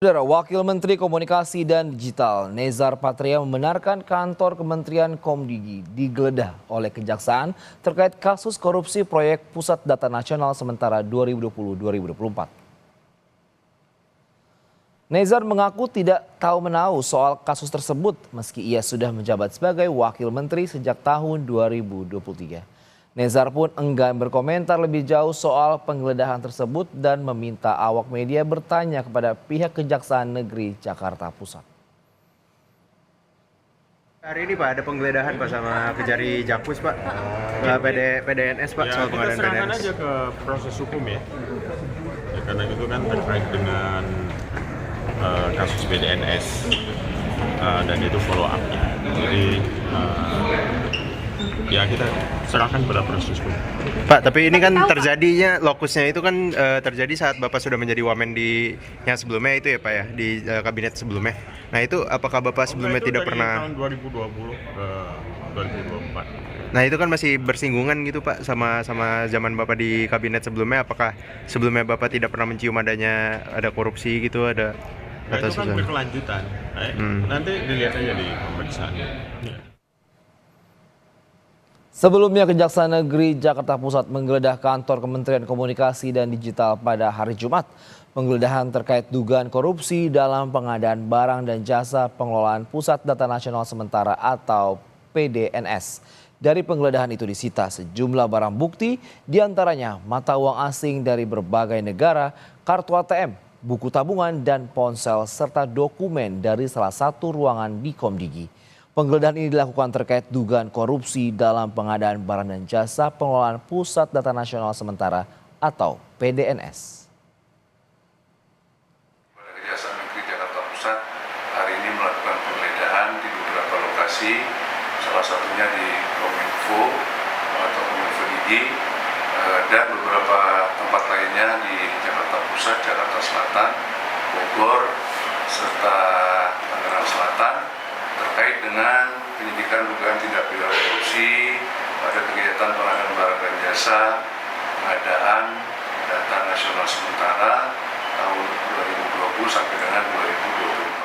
Saudara, Wakil Menteri Komunikasi dan Digital Nezar Patria membenarkan kantor Kementerian Komdigi digeledah oleh Kejaksaan terkait kasus korupsi proyek Pusat Data Nasional sementara 2020-2024. Nezar mengaku tidak tahu menahu soal kasus tersebut meski ia sudah menjabat sebagai Wakil Menteri sejak tahun 2023. Nezar pun enggan berkomentar lebih jauh soal penggeledahan tersebut dan meminta awak media bertanya kepada pihak Kejaksaan Negeri Jakarta Pusat. Hari ini Pak ada penggeledahan Pak sama Kejari Jakpus Pak, PDNS Pak, Ya, soal kita pengadaan serahkan PDNS. aja ke proses hukum ya. Karena itu kan terkait dengan kasus PDNS dan itu follow up-nya. Jadi ya kita serahkan pada proses hukum. Pak, tapi ini kan terjadinya lokusnya itu kan terjadi saat Bapak sudah menjadi wamen di yang sebelumnya itu ya Pak ya, di kabinet sebelumnya. Nah itu apakah Bapak sebelumnya itu tidak dari pernah? tahun 2020 ke 2024. Nah itu kan masih bersinggungan gitu Pak sama zaman Bapak di kabinet sebelumnya. Apakah sebelumnya Bapak tidak pernah mencium ada korupsi gitu, ada Nah, atau itu kan sesuatu? berkelanjutan. Nanti dilihat aja di pemeriksaan. Ya. Sebelumnya Kejaksaan Negeri Jakarta Pusat menggeledah kantor Kementerian Komunikasi dan Digital pada hari Jumat. Penggeledahan terkait dugaan korupsi dalam pengadaan barang dan jasa pengelolaan Pusat Data Nasional Sementara atau PDNS. Dari penggeledahan itu disita sejumlah barang bukti, diantaranya mata uang asing dari berbagai negara, kartu ATM, buku tabungan, dan ponsel serta dokumen dari salah satu ruangan di Komdigi. Penggeledahan ini dilakukan terkait dugaan korupsi dalam pengadaan barang dan jasa pengelolaan Pusat Data Nasional Sementara atau PDNS. Kejaksaan Negeri Jakarta Pusat hari ini melakukan penggeledahan di beberapa lokasi, salah satunya di Kominfo atau Kominfo Digi dan beberapa tempat lainnya di Jakarta Pusat, Jakarta Selatan, Bogor, serta Tangerang Selatan terkait dengan penyidikan dugaan tindak pidana korupsi pada kegiatan pengadaan barang dan jasa pengadaan data nasional sementara tahun 2020 sampai dengan 2024.